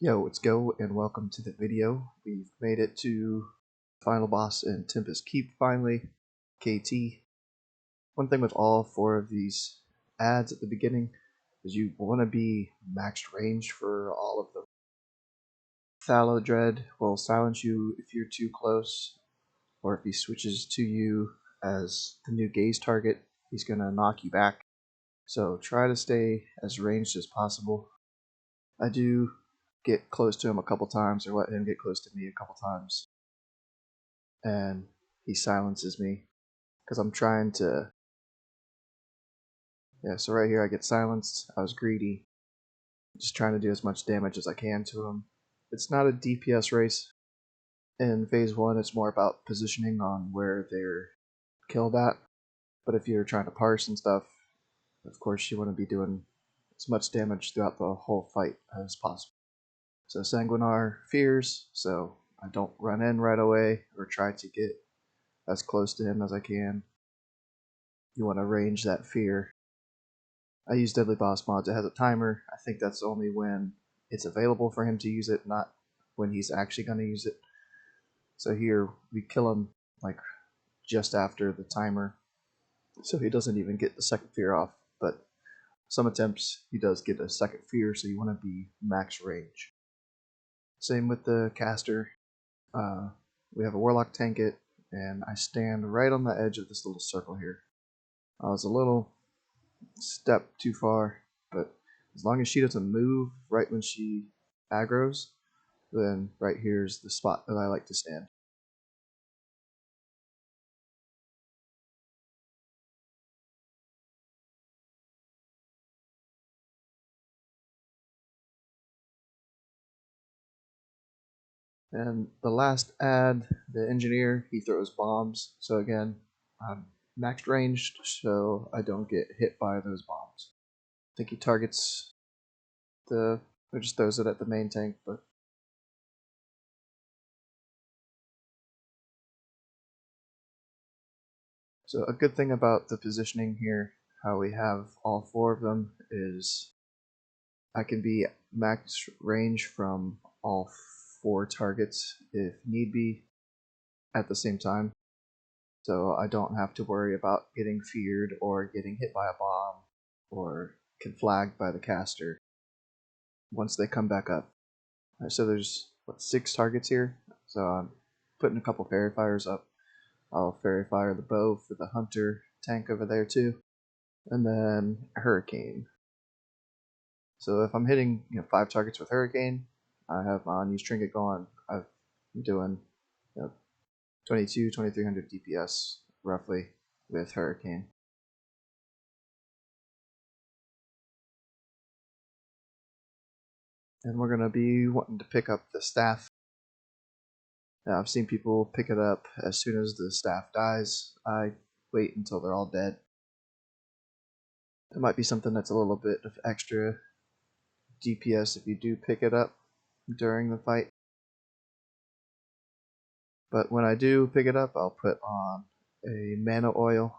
Yo, let's go and welcome to the video. We've made it to final boss in Tempest Keep finally, KT. One thing with all four of these ads at the beginning is you want to be maxed range for all of them. Thallow Dread will silence you if you're too close, or if he switches to you as the new gaze target, he's going to knock you back. So try to stay as ranged as possible. I do get close to him a couple times, or let him get close to me a couple times, and he silences me because I'm trying to. Yeah, so right here I get silenced. I was greedy, just trying to do as much damage as I can to him. It's not a DPS race. In phase 1, it's more about positioning on where they're killed at. But if you're trying to parse and stuff, of course you want to be doing as much damage throughout the whole fight as possible. So Sanguinar fears, so I don't run in right away or try to get as close to him as I can. You want to range that fear. I use Deadly Boss Mods. It has a timer. I think that's only when it's available for him to use it, not when he's actually going to use it. So here we kill him like just after the timer, so he doesn't even get the second fear off. But some attempts he does get a second fear, so you want to be max range. Same with the caster. We have a Warlock tank it, and I stand right on the edge of this little circle here. I was a little step too far, but as long as she doesn't move right when she aggroes, then right here's the spot that I like to stand. And the last ad, the engineer, he throws bombs. So again, I'm maxed ranged, so I don't get hit by those bombs. I think he targets or just throws it at the main tank, but so a good thing about the positioning here, how we have all four of them, is I can be max range from all four targets if need be at the same time. So I don't have to worry about getting feared or getting hit by a bomb or flagged by the caster once they come back up. So there's, 6 targets here? So I'm putting a couple fairy fires up. I'll fairy fire the bow for the hunter tank over there too. And then hurricane. So if I'm hitting 5 targets with hurricane, I have my unused trinket going. I'm doing 2300 DPS roughly with hurricane. And we're going to be wanting to pick up the staff. Now, I've seen people pick it up as soon as the staff dies. I wait until they're all dead. It might be something that's a little bit of extra DPS if you do pick it up during the fight. But when I do pick it up, I'll put on a mana oil,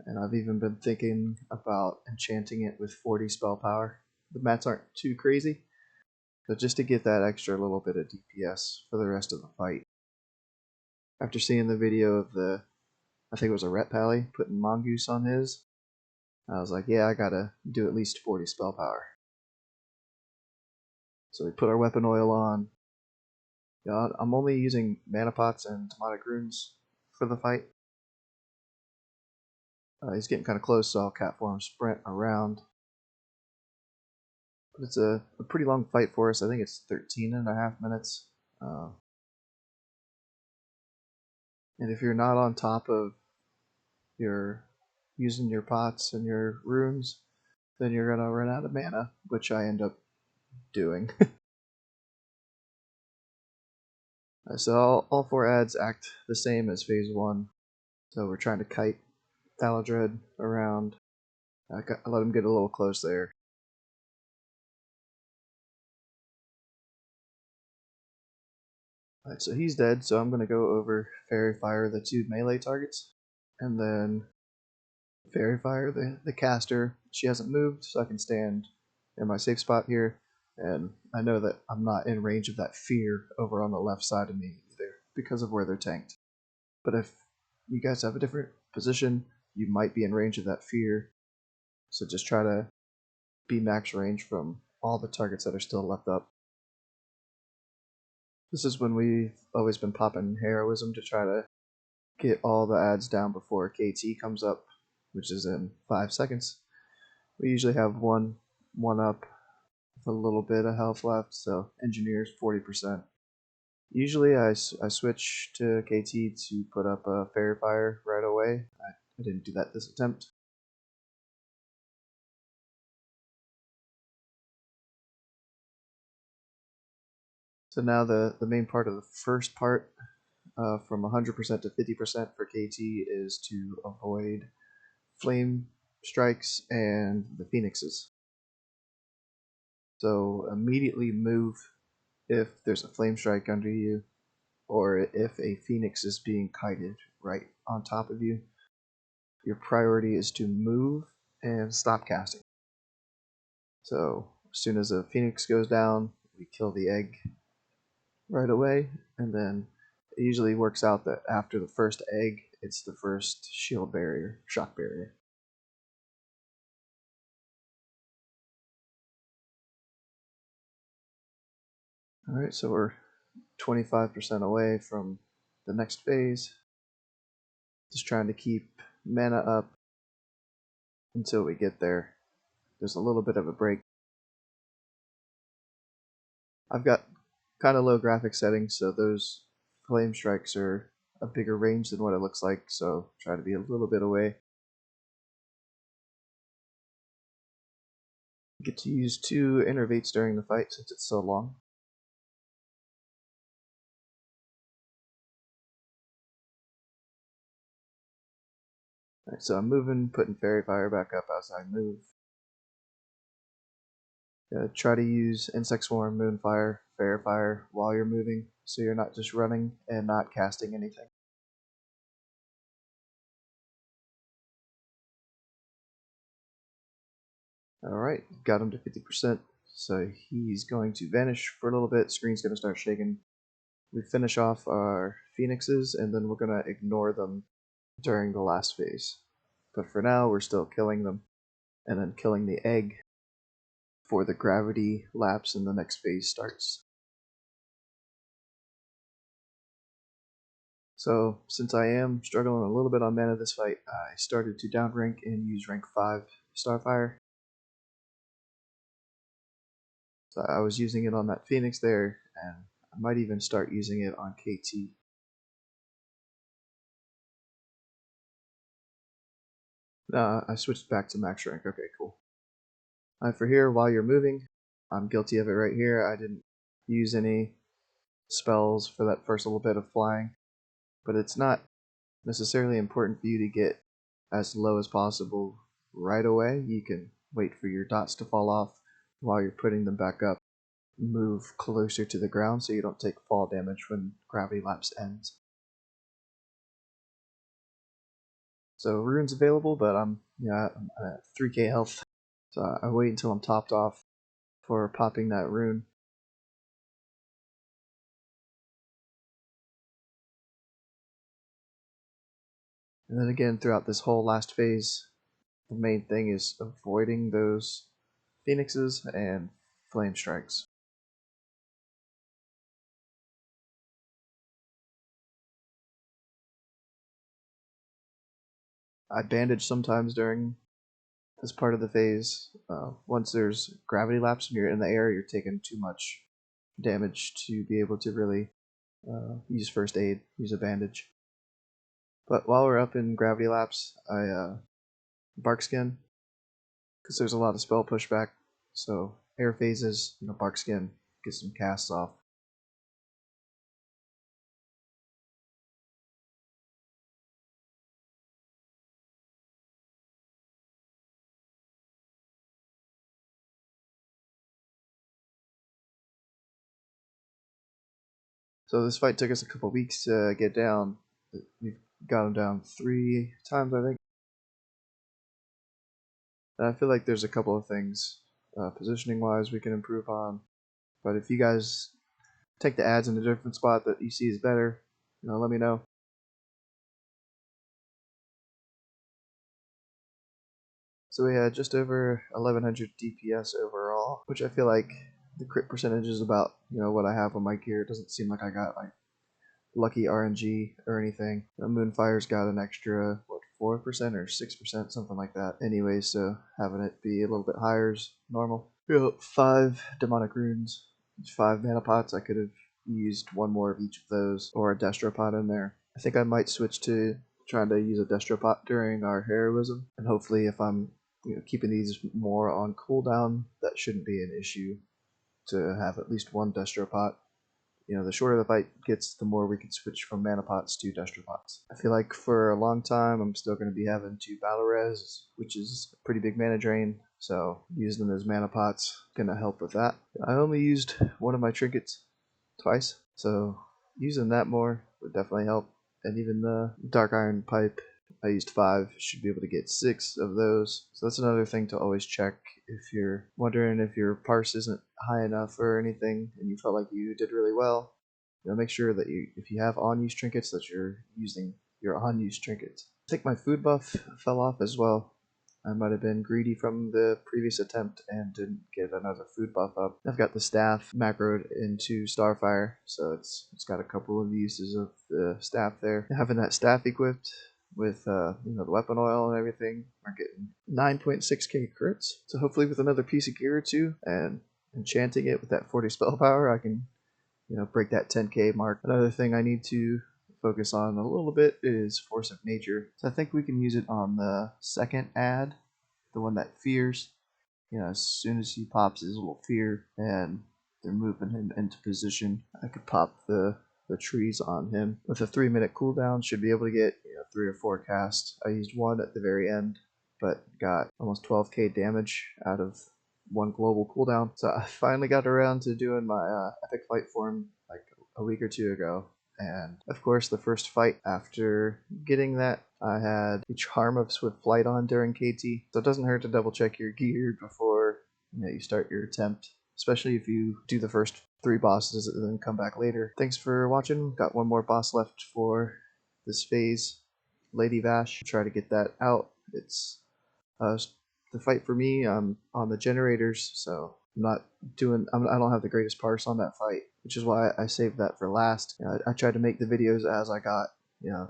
and I've even been thinking about enchanting it with 40 spell power. The mats aren't too crazy, but just to get that extra little bit of DPS for the rest of the fight. After seeing the video of I think it was a Ret Pally putting Mongoose on his, I was like, yeah, I gotta do at least 40 spell power. So we put our weapon oil on. Yeah, I'm only using mana pots and demonic runes for the fight. He's getting kind of close, so I'll cat form sprint around. But it's a pretty long fight for us. I think it's 13.5 minutes. And if you're not on top of your using your pots and your runes, then you're gonna run out of mana, which I end up doing. So all 4 ads act the same as phase 1. So we're trying to kite Thalodred around. I let him get a little close there. Alright, so he's dead, so I'm going to go over Fairy Fire the 2 melee targets, and then Fairy Fire the caster. She hasn't moved, so I can stand in my safe spot here. And I know that I'm not in range of that fear over on the left side of me either because of where they're tanked. But if you guys have a different position, you might be in range of that fear. So just try to be max range from all the targets that are still left up. This is when we've always been popping heroism to try to get all the ads down before KT comes up, which is in 5 seconds. We usually have one up with a little bit of health left, so engineers 40%. Usually I switch to KT to put up a fairy fire right away. I didn't do that this attempt. So now the main part of the first part, from 100% to 50% for KT, is to avoid flame strikes and the phoenixes. So immediately move if there's a flame strike under you, or if a phoenix is being kited right on top of you. Your priority is to move and stop casting. So as soon as a phoenix goes down, we kill the egg right away, and then it usually works out that after the first egg, it's the first shield barrier, shock barrier. Alright, so we're 25% away from the next phase. Just trying to keep mana up until we get there. There's a little bit of a break. I've got kind of low graphic settings, so those flame strikes are a bigger range than what it looks like, so try to be a little bit away. Get to use 2 innervates during the fight since it's so long. Alright, so I'm moving, putting Fairy Fire back up as I move. Try to use Insect Swarm, Moonfire, Fairy Fire while you're moving, so you're not just running and not casting anything. Alright, got him to 50%, so he's going to vanish for a little bit, screen's going to start shaking. We finish off our phoenixes, and then we're going to ignore them during the last phase. But for now, we're still killing them, and then killing the egg before the gravity lapse and the next phase starts. So, since I am struggling a little bit on mana this fight, I started to down rank and use rank 5 Starfire. So I was using it on that Phoenix there, and I might even start using it on KT. I switched back to max rank. Okay, cool. For here, while you're moving, I'm guilty of it right here. I didn't use any spells for that first little bit of flying, but it's not necessarily important for you to get as low as possible right away. You can wait for your dots to fall off while you're putting them back up. Move closer to the ground so you don't take fall damage when gravity lapse ends. So runes available, but I'm at 3k health, so I wait until I'm topped off for popping that rune. And then again, throughout this whole last phase, the main thing is avoiding those phoenixes and flame strikes. I bandage sometimes during this part of the phase. Once there's gravity lapse and you're in the air, you're taking too much damage to be able to really use first aid, use a bandage. But while we're up in gravity lapse, I bark skin, because there's a lot of spell pushback. So air phases, bark skin, get some casts off. So this fight took us a couple weeks to get down. We've got him down 3 times, I think. And I feel like there's a couple of things, positioning-wise, we can improve on. But if you guys take the ads in a different spot that you see is better, let me know. So we had just over 1100 DPS overall, which I feel like the crit percentage is about what I have on my gear. It doesn't seem like I got like lucky RNG or anything. Moonfire's got an extra 4% or 6%, something like that. Anyway, so having it be a little bit higher is normal. We got 5 demonic runes, 5 mana pots. I could have used one more of each of those or a destro pot in there. I think I might switch to trying to use a destro pot during our heroism, and hopefully if I'm keeping these more on cooldown, that shouldn't be an issue to have at least one destro pot. The shorter the fight gets, the more we can switch from mana pots to destro pots. I feel like for a long time, I'm still going to be having 2 battle res, which is a pretty big mana drain, so using them as mana pots going to help with that. I only used one of my trinkets twice, so using that more would definitely help. And even the dark iron pipe, I used 5, should be able to get 6 of those. So that's another thing to always check if you're wondering if your parse isn't high enough or anything and you felt like you did really well. Make sure that if you have on-use trinkets, that you're using your on-use trinkets. I think my food buff fell off as well. I might have been greedy from the previous attempt and didn't get another food buff up. I've got the staff macroed into Starfire, so it's got a couple of uses of the staff there. Having that staff equipped with the weapon oil and everything, we're getting 9.6k crits. So hopefully with another piece of gear or two and enchanting it with that 40 spell power, I can break that 10k mark. Another thing I need to focus on a little bit is Force of Nature. So I think we can use it on the second ad, the one that fears. As soon as he pops his little fear and they're moving him into position, I could pop the trees on him. With a 3-minute cooldown, should be able to get 3 or 4 casts. I used one at the very end, but got almost 12k damage out of one global cooldown. So I finally got around to doing my epic fight form like a week or 2 ago. And of course, the first fight after getting that, I had the Charm of Swift Flight on during KT. So it doesn't hurt to double check your gear before you start your attempt, especially if you do the first 3 bosses and then come back later. Thanks for watching. Got one more boss left for this phase, Lady Vash. Try to get that out. It's the fight for me. I'm on the generators, so I don't have the greatest parse on that fight, which is why I saved that for last. I tried to make the videos as I got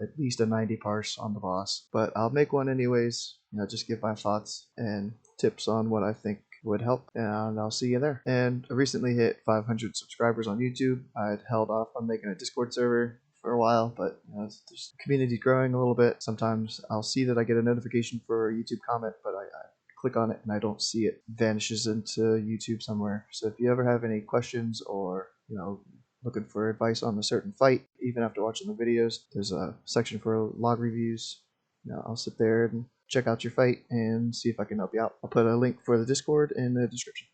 at least a 90 parse on the boss, but I'll make one anyways. Just give my thoughts and tips on what I think would help, and I'll see you there. And I recently hit 500 subscribers on YouTube. I'd held off on making a Discord server for a while, but the community's growing a little bit. Sometimes I'll see that I get a notification for a YouTube comment, but I click on it and I don't see it. Vanishes into YouTube somewhere. So if you ever have any questions or looking for advice on a certain fight, even after watching the videos, there's a section for log reviews. I'll sit there and check out your fight and see if I can help you out. I'll put a link for the Discord in the description.